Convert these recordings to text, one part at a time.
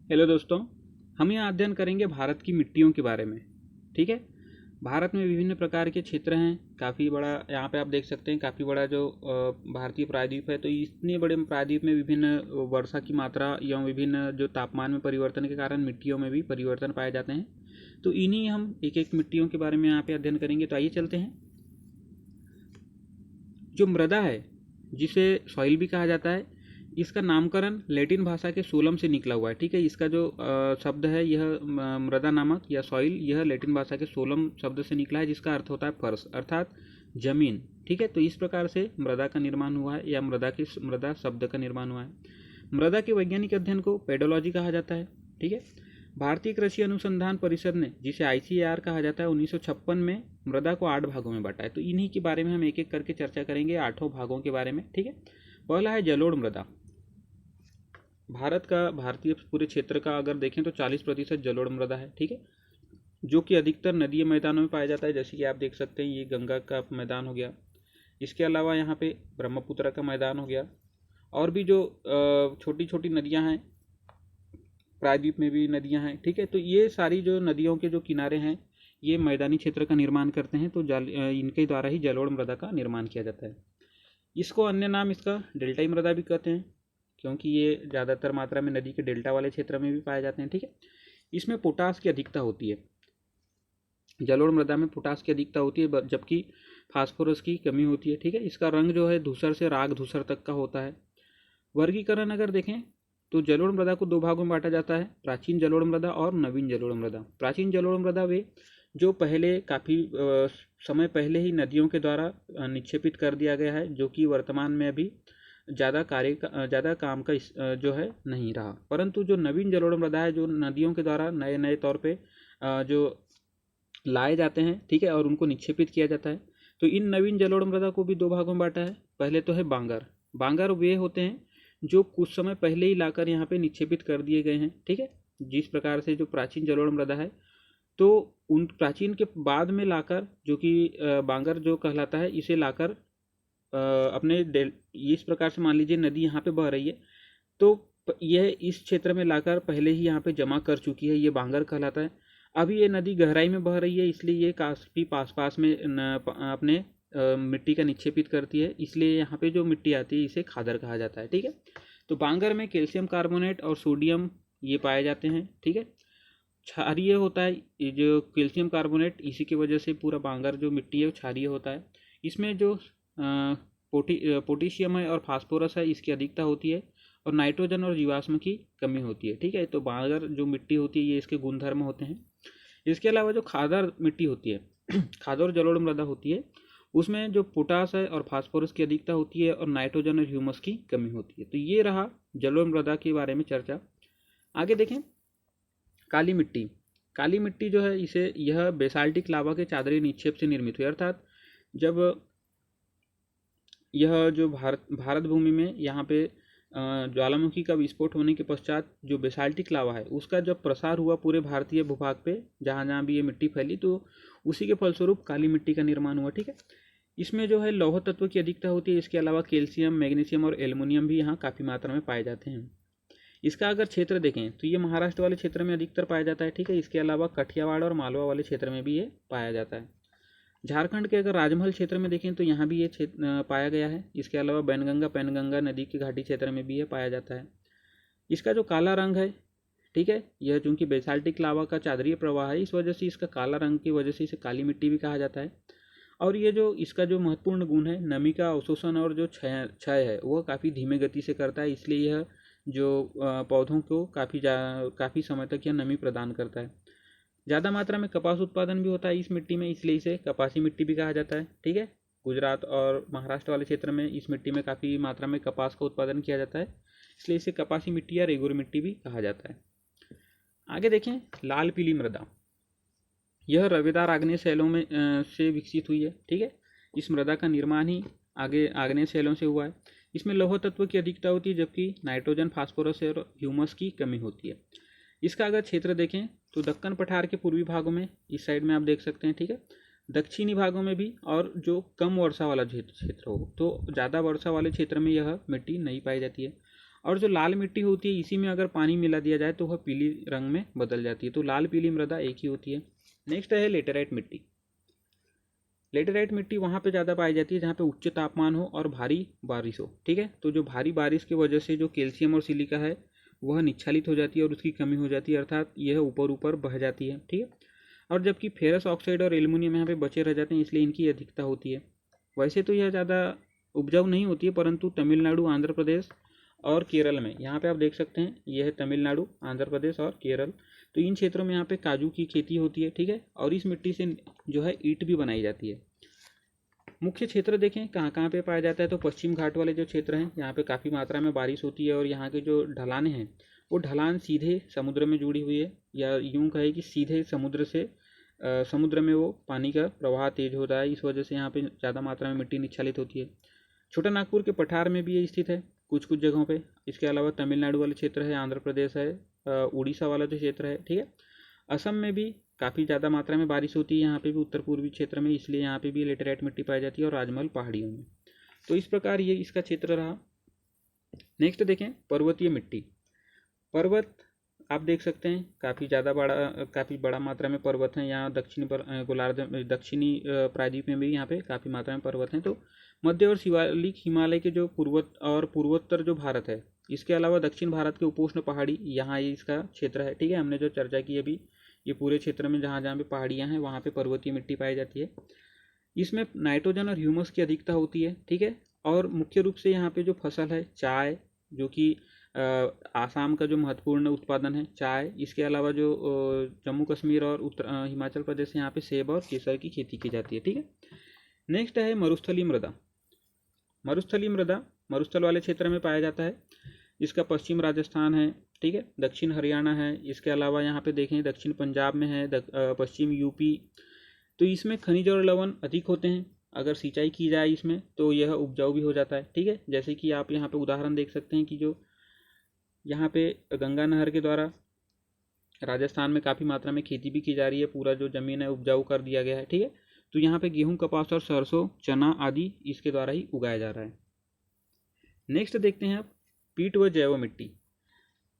Hello दोस्तों, हम यहाँ अध्ययन करेंगे भारत की मिट्टियों के बारे में। ठीक है। भारत में विभिन्न प्रकार के क्षेत्र हैं। काफ़ी बड़ा यहाँ पे आप देख सकते हैं, काफ़ी बड़ा जो भारतीय प्रायद्वीप है। तो इतने बड़े प्रायद्वीप में विभिन्न वर्षा की मात्रा एवं विभिन्न जो तापमान में परिवर्तन के कारण मिट्टियों में भी परिवर्तन पाए जाते हैं। तो इन्हीं हम एक एक मिट्टियों के बारे में यहाँ पे अध्ययन करेंगे। तो आइए चलते हैं। जो मृदा है, जिसे सॉइल भी कहा जाता है, इसका नामकरण लैटिन भाषा के सोलम से निकला हुआ है। ठीक है। इसका जो शब्द है, यह मृदा नामक या सॉइल, यह लैटिन भाषा के सोलम शब्द से निकला है, जिसका अर्थ होता है फर्श अर्थात जमीन। ठीक है। तो इस प्रकार से मृदा का निर्माण हुआ है या मृदा शब्द का निर्माण हुआ है। मृदा के वैज्ञानिक अध्ययन को पेडोलॉजी कहा जाता है। ठीक है। भारतीय कृषि अनुसंधान परिषद ने, जिसे ICAR कहा जाता है, 1956 में मृदा को 8 भागों में बांटा है। तो इन्हीं के बारे में हम एक एक करके चर्चा करेंगे, 8 भागों के बारे में। ठीक है। पहला है जलोढ़ मृदा। भारतीय पूरे क्षेत्र का अगर देखें तो 40% जलोढ़ मृदा है। ठीक है। जो कि अधिकतर नदीय मैदानों में पाया जाता है। जैसे कि आप देख सकते हैं, ये गंगा का मैदान हो गया। इसके अलावा यहाँ पे ब्रह्मपुत्र का मैदान हो गया। और भी जो छोटी छोटी नदियाँ हैं, प्रायद्वीप में भी नदियाँ हैं। ठीक है। तो ये सारी जो नदियों के जो किनारे हैं, ये मैदानी क्षेत्र का निर्माण करते हैं। तो इनके द्वारा ही जलोढ़ मृदा का निर्माण किया जाता है। इसको अन्य नाम इसका डेल्टाई मृदा भी कहते हैं, क्योंकि ये ज़्यादातर मात्रा में नदी के डेल्टा वाले क्षेत्र में भी पाए जाते हैं। ठीक है। इसमें पोटास की अधिकता होती है। जलोढ़ मृदा में पोटास की अधिकता होती है, जबकि फास्फोरस की कमी होती है। ठीक है। इसका रंग जो है धूसर से राग धूसर तक का होता है। वर्गीकरण अगर देखें तो जलोढ़ मृदा को 2 भागों में बांटा जाता है, प्राचीन जलोढ़ मृदा और नवीन जलोढ़ मृदा। प्राचीन जलोढ़ मृदा वे जो पहले काफ़ी समय पहले ही नदियों के द्वारा निक्षेपित कर दिया गया है, जो कि वर्तमान में अभी ज़्यादा काम का जो है नहीं रहा। परंतु जो नवीन जलोढ़ मृदा है, जो नदियों के द्वारा नए नए तौर पे जो लाए जाते हैं। ठीक है। और उनको निक्षेपित किया जाता है। तो इन नवीन जलोढ़ मृदा को भी 2 भागों में बांटा है। पहले तो है बांगर। बांगर वे होते हैं जो कुछ समय पहले ही लाकर यहाँ पे निक्षेपित कर दिए गए हैं। ठीक है। जिस प्रकार से जो प्राचीन जलोढ़ मृदा है, तो उन प्राचीन के बाद में लाकर, जो कि बांगर जो कहलाता है, इसे लाकर अपने इस प्रकार से मान लीजिए नदी यहाँ पे बह रही है, तो यह इस क्षेत्र में लाकर पहले ही यहाँ पे जमा कर चुकी है, ये बांगर कहलाता है। अभी ये नदी गहराई में बह रही है, इसलिए ये काफ़ी पास में अपने मिट्टी का निक्षेपित करती है, इसलिए यहाँ पे जो मिट्टी आती है इसे खादर कहा जाता है। ठीक है। तो बांगर में कैल्शियम कार्बोनेट और सोडियम ये पाए जाते हैं। ठीक है। क्षारीय होता है ये जो कैल्शियम कार्बोनेट, इसी की वजह से पूरा बांगर जो मिट्टी है वो क्षारीय होता है। इसमें जो पोटेशियम है और फास्फोरस है, इसकी अधिकता होती है, और नाइट्रोजन और जीवाश्म की कमी होती है। ठीक है। तो बांगर जो मिट्टी होती है, ये इसके गुणधर्म होते हैं। इसके अलावा जो खादर मिट्टी होती है खादर जलोढ़ मृदा होती है, उसमें जो पोटास है और फास्फोरस की अधिकता होती है, और नाइट्रोजन और ह्यूमस की कमी होती है। तो ये रहा जलोढ़ मृदा के बारे में चर्चा। आगे देखें, काली मिट्टी। काली मिट्टी जो है, इसे यह बेसाल्टिक लावा के चादरी निक्षेप से निर्मित हुई। अर्थात जब यह जो भारत भूमि में यहाँ पे ज्वालामुखी का विस्फोट होने के पश्चात जो बेसाल्टिक लावा है, उसका जब प्रसार हुआ पूरे भारतीय भूभाग पे, जहाँ जहाँ भी ये मिट्टी फैली, तो उसी के फलस्वरूप काली मिट्टी का निर्माण हुआ। ठीक है। इसमें जो है लौह तत्व की अधिकता होती है। इसके अलावा कैल्शियम, मैग्नीशियम और एल्युमिनियम भी यहाँ काफ़ी मात्रा में पाए जाते हैं। इसका अगर क्षेत्र देखें तो ये महाराष्ट्र वाले क्षेत्र में अधिकतर पाया जाता है। ठीक है। इसके अलावा कठियावाड़ और मालवा वाले क्षेत्र में भी ये पाया जाता है। झारखंड के अगर राजमहल क्षेत्र में देखें तो यहाँ भी ये क्षेत्र पाया गया है। इसके अलावा बैनगंगा पैनगंगा नदी के घाटी क्षेत्र में भी ये पाया जाता है। इसका जो काला रंग है, ठीक है, यह चूंकि बेसाल्टिक लावा का चादरीय प्रवाह है, इस वजह से इसका काला रंग की वजह से इसे काली मिट्टी भी कहा जाता है। और ये जो इसका जो महत्वपूर्ण गुण है, नमी का अवशोषण और जो क्षय है, वह काफ़ी धीमे गति से करता है। इसलिए यह जो पौधों को काफ़ी समय तक यह नमी प्रदान करता है। ज़्यादा मात्रा में कपास उत्पादन भी होता है इस मिट्टी में, इसलिए इसे कपासी मिट्टी भी कहा जाता है। ठीक है। गुजरात और महाराष्ट्र वाले क्षेत्र में इस मिट्टी में काफ़ी मात्रा में कपास का उत्पादन किया जाता है, इसलिए इसे कपासी मिट्टी या रेगुर मिट्टी भी कहा जाता है। आगे देखें, लाल पीली मृदा। यह रवेदार आग्नेय शैलों में से विकसित हुई है। ठीक है। इस मृदा का निर्माण ही आग्नेय शैलों से हुआ है। इसमें लौह तत्व की अधिकता होती है, जबकि नाइट्रोजन, फास्फोरस और ह्यूमस की कमी होती है। इसका अगर क्षेत्र देखें तो दक्कन पठार के पूर्वी भागों में, इस साइड में आप देख सकते हैं। ठीक है। दक्षिणी भागों में भी, और जो कम वर्षा वाला क्षेत्र हो, तो ज़्यादा वर्षा वाले क्षेत्र में यह मिट्टी नहीं पाई जाती है। और जो लाल मिट्टी होती है इसी में अगर पानी मिला दिया जाए तो वह पीली रंग में बदल जाती है। तो लाल पीली मृदा एक ही होती है। नेक्स्ट है लेटेराइट मिट्टी। लेटेराइट मिट्टी वहाँ पे ज़्यादा पाई जाती है जहाँ पे उच्च तापमान हो और भारी बारिश हो। ठीक है, तो जो भारी बारिश की वजह से जो कैल्शियम और सिलिका है वह निच्छालित हो जाती है और उसकी कमी हो जाती है, अर्थात यह ऊपर ऊपर बह जाती है। ठीक है, और जबकि फेरस ऑक्साइड और एल्युमिनियम यहाँ पे बचे रह जाते हैं, इसलिए इनकी अधिकता होती है। वैसे तो यह ज़्यादा उपजाऊ नहीं होती है, परंतु तमिलनाडु, आंध्र प्रदेश और केरल में, यहाँ पे आप देख सकते हैं यह है तमिलनाडु, आंध्र प्रदेश और केरल, तो इन क्षेत्रों में यहाँ पे काजू की खेती होती है। ठीक है, और इस मिट्टी से जो है ईंट भी बनाई जाती है। मुख्य क्षेत्र देखें कहाँ कहाँ पे पाया जाता है, तो पश्चिम घाट वाले जो क्षेत्र हैं यहाँ पे काफ़ी मात्रा में बारिश होती है और यहाँ के जो ढलानें हैं वो ढलान सीधे समुद्र में जुड़ी हुई है, या यूँ कहे कि सीधे समुद्र से समुद्र में वो पानी का प्रवाह तेज होता है, इस वजह से यहाँ पे ज़्यादा मात्रा में मिट्टी निच्छालित होती है। छोटा नागपुर के पठार में भी ये स्थित है कुछ कुछ जगहों पे। इसके अलावा तमिलनाडु वाले क्षेत्र है, आंध्र प्रदेश है, उड़ीसा वाला जो क्षेत्र है, ठीक है, असम में भी काफ़ी ज़्यादा मात्रा में बारिश होती है, यहाँ पे भी उत्तर पूर्वी क्षेत्र में, इसलिए यहाँ पे भी लेटेराइट मिट्टी पाई जाती है, और राजमहल पहाड़ियों में। तो इस प्रकार ये इसका क्षेत्र रहा। नेक्स्ट देखें पर्वतीय मिट्टी। पर्वत आप देख सकते हैं काफ़ी बड़ा मात्रा में पर्वत हैं यहाँ दक्षिणी प्रायद्वीप में भी यहाँ पे काफ़ी मात्रा में पर्वत हैं। तो मध्य और शिवालिक हिमालय के जो पूर्वोत्तर जो भारत है, इसके अलावा दक्षिण भारत के उपोष्ण पहाड़ी, यहाँ ये इसका क्षेत्र है। ठीक है, हमने जो चर्चा की अभी, ये पूरे क्षेत्र में जहाँ जहाँ पे पहाड़ियाँ हैं वहाँ पे पर्वतीय मिट्टी पाई जाती है। इसमें नाइट्रोजन और ह्यूमस की अधिकता होती है। ठीक है, और मुख्य रूप से यहाँ पे जो फसल है चाय, जो कि आसाम का जो महत्वपूर्ण उत्पादन है चाय, इसके अलावा जो जम्मू कश्मीर और हिमाचल प्रदेश से यहाँ पे सेब और केसर की खेती की जाती है। ठीक है, नेक्स्ट है मरुस्थलीय मृदा। मरुस्थलीय मृदा मरुस्थल वाले क्षेत्र में पाया जाता है। इसका पश्चिम राजस्थान है, ठीक है, दक्षिण हरियाणा है, इसके अलावा यहाँ पे देखें दक्षिण पंजाब में है, पश्चिम यूपी। तो इसमें खनिज और लवण अधिक होते हैं। अगर सिंचाई की जाए इसमें तो यह उपजाऊ भी हो जाता है। ठीक है, जैसे कि आप यहाँ पे उदाहरण देख सकते हैं कि जो यहाँ पे गंगा नहर के द्वारा राजस्थान में काफ़ी मात्रा में खेती भी की जा रही है, पूरा जो ज़मीन है उपजाऊ कर दिया गया है। ठीक है, तो यहाँ पे गेहूँ, कपास और सरसों, चना आदि इसके द्वारा ही उगाया जा रहा है। नेक्स्ट देखते हैं आप पीट व जैव मिट्टी।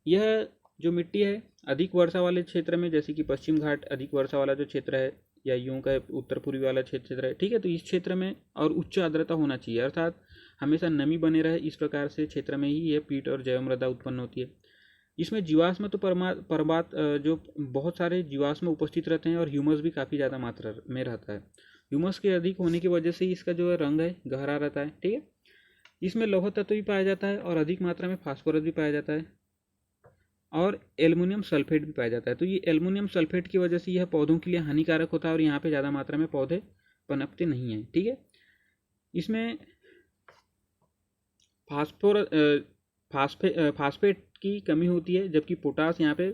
यह जो मिट्टी है अधिक वर्षा वाले क्षेत्र में, जैसे कि पश्चिम घाट अधिक वर्षा वाला जो क्षेत्र है, या यूं का उत्तर पूर्वी वाला क्षेत्र है। ठीक है, तो इस क्षेत्र में और उच्च आर्द्रता होना चाहिए, अर्थात हमेशा नमी बने रहे, इस प्रकार से क्षेत्र में ही यह पीट और जैव मृदा उत्पन्न होती है। इसमें जीवाश्म तो परमात जो बहुत सारे जीवाश्म उपस्थित रहते हैं, और ह्यूमस भी काफ़ी ज़्यादा मात्रा में रहता है। ह्यूमस के अधिक होने की वजह से इसका जो रंग है गहरा रहता है। ठीक है, इसमें लौह तत्व भी पाया जाता है और अधिक मात्रा में फास्फोरस भी पाया जाता है, और एल्युमिनियम सल्फेट भी पाया जाता है। तो ये एल्युमिनियम सल्फेट की वजह से यह पौधों के लिए हानिकारक होता है, और यहाँ पे ज़्यादा मात्रा में पौधे पनपते नहीं हैं। ठीक है, इसमें फास्फेट की कमी होती है, जबकि पोटास यहाँ पे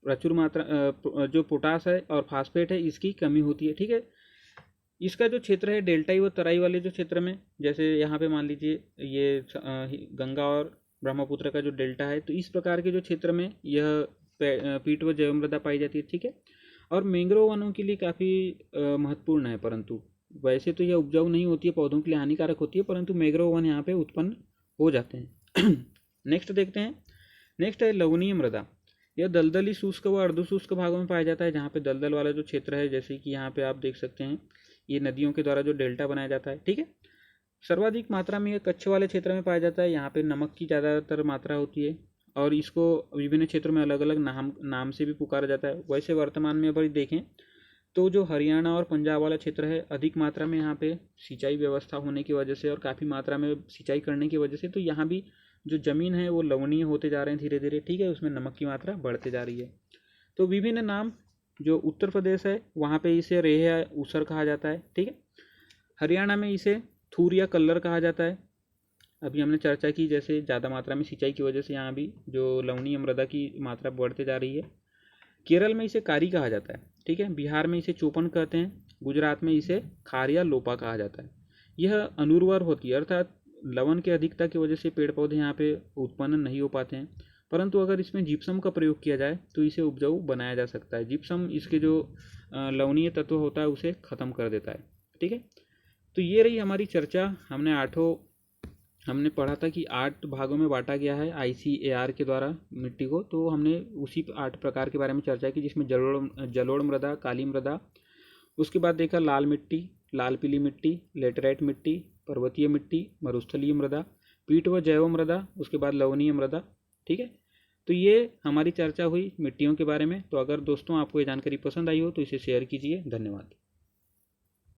प्रचुर मात्रा जो पोटास है और फास्फेट है इसकी कमी होती है। ठीक है, इसका जो क्षेत्र है डेल्टाई व तराई वाले जो क्षेत्र में, जैसे यहाँ पे मान लीजिए ये गंगा और ब्रह्मपुत्र का जो डेल्टा है, तो इस प्रकार के जो क्षेत्र में यह पीट व जैव मृदा पाई जाती है। ठीक है, और मैंग्रोव वनों के लिए काफ़ी महत्वपूर्ण है, परंतु वैसे तो यह उपजाऊ नहीं होती है, पौधों के लिए हानिकारक होती है, परंतु मैंग्रोव वन यहाँ पे उत्पन्न हो जाते हैं। नेक्स्ट देखते हैं, नेक्स्ट है लवणीय मृदा। यह दलदली शुष्क व अर्धशुष्क भागों में पाया जाता है, जहाँ पे दलदल वाला जो क्षेत्र है, जैसे कि यहाँ पे आप देख सकते हैं ये नदियों के द्वारा जो डेल्टा बनाया जाता है। ठीक है, सर्वाधिक मात्रा में यह कच्छ वाले क्षेत्र में पाया जाता है, यहाँ पे नमक की ज़्यादातर मात्रा होती है, और इसको विभिन्न क्षेत्रों में अलग अलग नाम से भी पुकारा जाता है। वैसे वर्तमान में अगर देखें तो जो हरियाणा और पंजाब वाला क्षेत्र है, अधिक मात्रा में यहाँ पे सिंचाई व्यवस्था होने की वजह से और काफ़ी मात्रा में सिंचाई करने की वजह से, तो यहाँ भी जो ज़मीन है वो लवणीय होते जा रहे हैं धीरे धीरे। ठीक है, उसमें नमक की मात्रा बढ़ते जा रही है। तो विभिन्न नाम, जो उत्तर प्रदेश है वहाँ पे इसे रेह या ऊसर कहा जाता है। ठीक है, हरियाणा में इसे थूर या कल्लर कहा जाता है। अभी हमने चर्चा की जैसे ज़्यादा मात्रा में सिंचाई की वजह से यहाँ भी जो लवणीय मृदा की मात्रा बढ़ते जा रही है। केरल में इसे कारी कहा जाता है। ठीक है, बिहार में इसे चोपन कहते हैं, गुजरात में इसे खार या लोपा कहा जाता है। यह अनुर्वर होती है, अर्थात लवण की अधिकता की वजह से पेड़ पौधे यहाँ पे उत्पन्न नहीं हो पाते हैं, परंतु अगर इसमें जिप्सम का प्रयोग किया जाए तो इसे उपजाऊ बनाया जा सकता है। जिप्सम इसके जो लवणीय तत्व होता है उसे ख़त्म कर देता है। ठीक है, तो ये रही हमारी चर्चा। हमने हमने पढ़ा था कि 8 भागों में बांटा गया है ICAR के द्वारा मिट्टी को। तो हमने उसी 8 प्रकार के बारे में चर्चा की, जिसमें जलोढ़ मृदा, काली मृदा, उसके बाद देखा लाल मिट्टी, लाल पीली मिट्टी, लेटराइट मिट्टी, पर्वतीय मिट्टी, मरुस्थलीय मृदा, पीट व जैव मृदा, उसके बाद लवणीय मृदा। ठीक है, तो ये हमारी चर्चा हुई मिट्टियों के बारे में। तो अगर दोस्तों आपको ये जानकारी पसंद आई हो तो इसे शेयर कीजिए। धन्यवाद।